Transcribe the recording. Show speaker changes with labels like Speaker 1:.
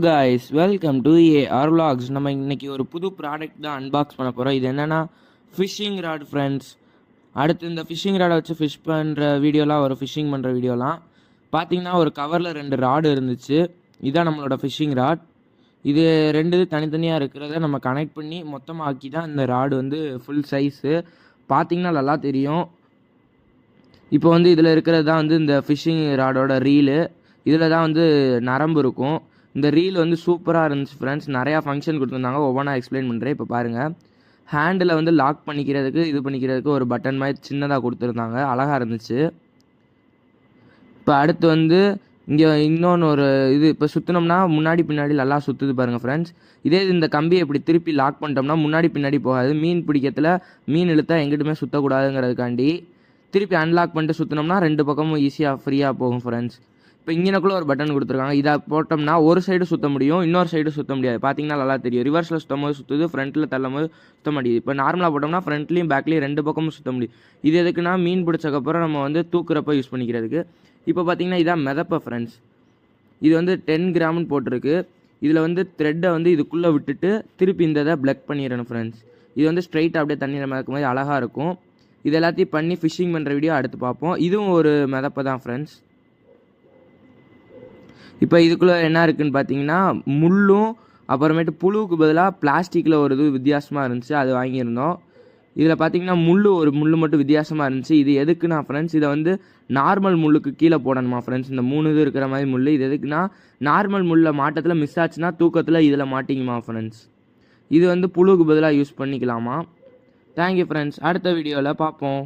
Speaker 1: guys, welcome to AR Vlogs. நம்ம இன்னைக்கு ஒரு புது ப்ராடக்ட் தான் அன்பாக்ஸ் பண்ண போகிறோம். இது என்னென்னா ஃபிஷ்ஷிங் ராட் ஃப்ரெண்ட்ஸ். அடுத்து இந்த ஃபிஷ்ஷிங் ராடை வச்சு ஃபிஷ் பண்ணுற வீடியோலாம் ஒரு ஃபிஷ்ஷிங் பண்ணுற வீடியோலாம் பார்த்தீங்கன்னா ஒரு கவரில் 2 ராடு இருந்துச்சு. இதுதான் நம்மளோட ஃபிஷ்ஷிங் ராட். இது 2 தனித்தனியாக இருக்கிறத நம்ம கனெக்ட் பண்ணி மொத்தமாக ஆக்கி தான் இந்த ராடு வந்து ஃபுல் சைஸு பார்த்தீங்கன்னா நல்லா தெரியும். இப்போ வந்து இதில் இருக்கிறது தான் வந்து இந்த ஃபிஷ்ஷிங் ராடோட ரீலு. இதில் தான் வந்து நரம்பு இருக்கும். இந்த ரீல் வந்து சூப்பராக இருந்துச்சு ஃப்ரெண்ட்ஸ். நிறையா ஃபங்க்ஷன் கொடுத்துருந்தாங்க, ஒவ்வொன்றா எக்ஸ்பிளைன் பண்ணுறேன். இப்போ பாருங்கள், ஹேண்டில் வந்து லாக் பண்ணிக்கிறதுக்கு இது பண்ணிக்கிறதுக்கு ஒரு பட்டன் மாதிரி சின்னதாக கொடுத்துருந்தாங்க, அழகாக இருந்துச்சு. இப்போ அடுத்து வந்து இங்கே இன்னொன்று ஒரு இது இப்போ சுற்றினோம்னா முன்னாடி பின்னாடி நல்லா சுற்றுது பாருங்கள் ஃப்ரெண்ட்ஸ். இதே இந்த கம்பியை இப்படி திருப்பி லாக் பண்ணிட்டோம்னா முன்னாடி பின்னாடி போகாது. மீன் பிடிக்கிறதுல மீன் இழுத்தா எங்கிட்டுமே சுற்றக்கூடாதுங்கிறதுக்காண்டி திருப்பி அன்லாக் பண்ணிட்டு சுற்றினோம்னா 2 பக்கமும் ஈஸியாக ஃப்ரீயாக போகும் ஃப்ரெண்ட்ஸ். இப்போ இங்கனக்குள்ளே ஒரு பட்டன் கொடுத்துருக்காங்க. இதை போட்டோம்னா ஒரு சைடு சுற்ற முடியும், இன்னொரு சைடு சுற்ற முடியாது. பார்த்தீங்கன்னா நல்லா தெரியும். ரிவர்ஸில் சுற்றும் போது சுற்றுது, ஃப்ரண்ட்டில் தள்ளும் போது சுற்ற முடியுது. இப்போ நார்மலாக போட்டோம்னா ஃப்ரண்ட்லேயும் பேக்லேயும் 2 பக்கமும் சுற்ற முடியும். இது எதுக்குன்னா மீன் பிடிச்சக்கப்புறம் நம்ம வந்து தூக்குறப்ப யூஸ் பண்ணிக்கிறதுக்கு. இப்போ பார்த்தீங்கன்னா இதான் மிதப்பை ஃப்ரெண்ட்ஸ். இது வந்து 10 கிராம்னு போட்டிருக்கு. இதில் வந்து த்ரெட்டை வந்து இதுக்குள்ளே விட்டுட்டு திருப்பி இந்த இதை பிளக் பண்ணிடணும் ஃப்ரெண்ட்ஸ். இது வந்து ஸ்ட்ரைட்டாக அப்படியே தண்ணியில் மிதக்கும் போது அழகாக இருக்கும். இது எல்லாத்தையும் பண்ணி ஃபிஷ்ஷிங் பண்ணுற வீடியோ அடுத்து பார்ப்போம். இதுவும் ஒரு மிதப்பை தான் ஃப்ரெண்ட்ஸ். இப்போ இதுக்குள்ளே என்ன இருக்குதுன்னு பார்த்தீங்கன்னா முள்ளும் அப்புறமேட்டு புழுவுக்கு பதிலாக பிளாஸ்டிக்கில் ஒரு இது வித்தியாசமாக இருந்துச்சு, அது வாங்கியிருந்தோம். இதில் பார்த்தீங்கன்னா ஒரு முள் மட்டும் வித்தியாசமாக இருந்துச்சு. இது எதுக்குன்னா ஃப்ரெண்ட்ஸ், இதை வந்து நார்மல் முள்ளுக்கு கீழே போடணுமா ஃப்ரெண்ட்ஸ். இந்த 3 இது இருக்கிற மாதிரி முள். இது எதுக்குன்னா நார்மல் முள்ளில் மாட்டத்தில் மிஸ் ஆச்சுன்னா தூக்கத்தில் இதில் மாட்டிங்குமா ஃப்ரெண்ட்ஸ். இது வந்து புழுவுக்கு பதிலாக யூஸ் பண்ணிக்கலாமா. தேங்க்யூ ஃப்ரெண்ட்ஸ், அடுத்த வீடியோவில் பார்ப்போம்.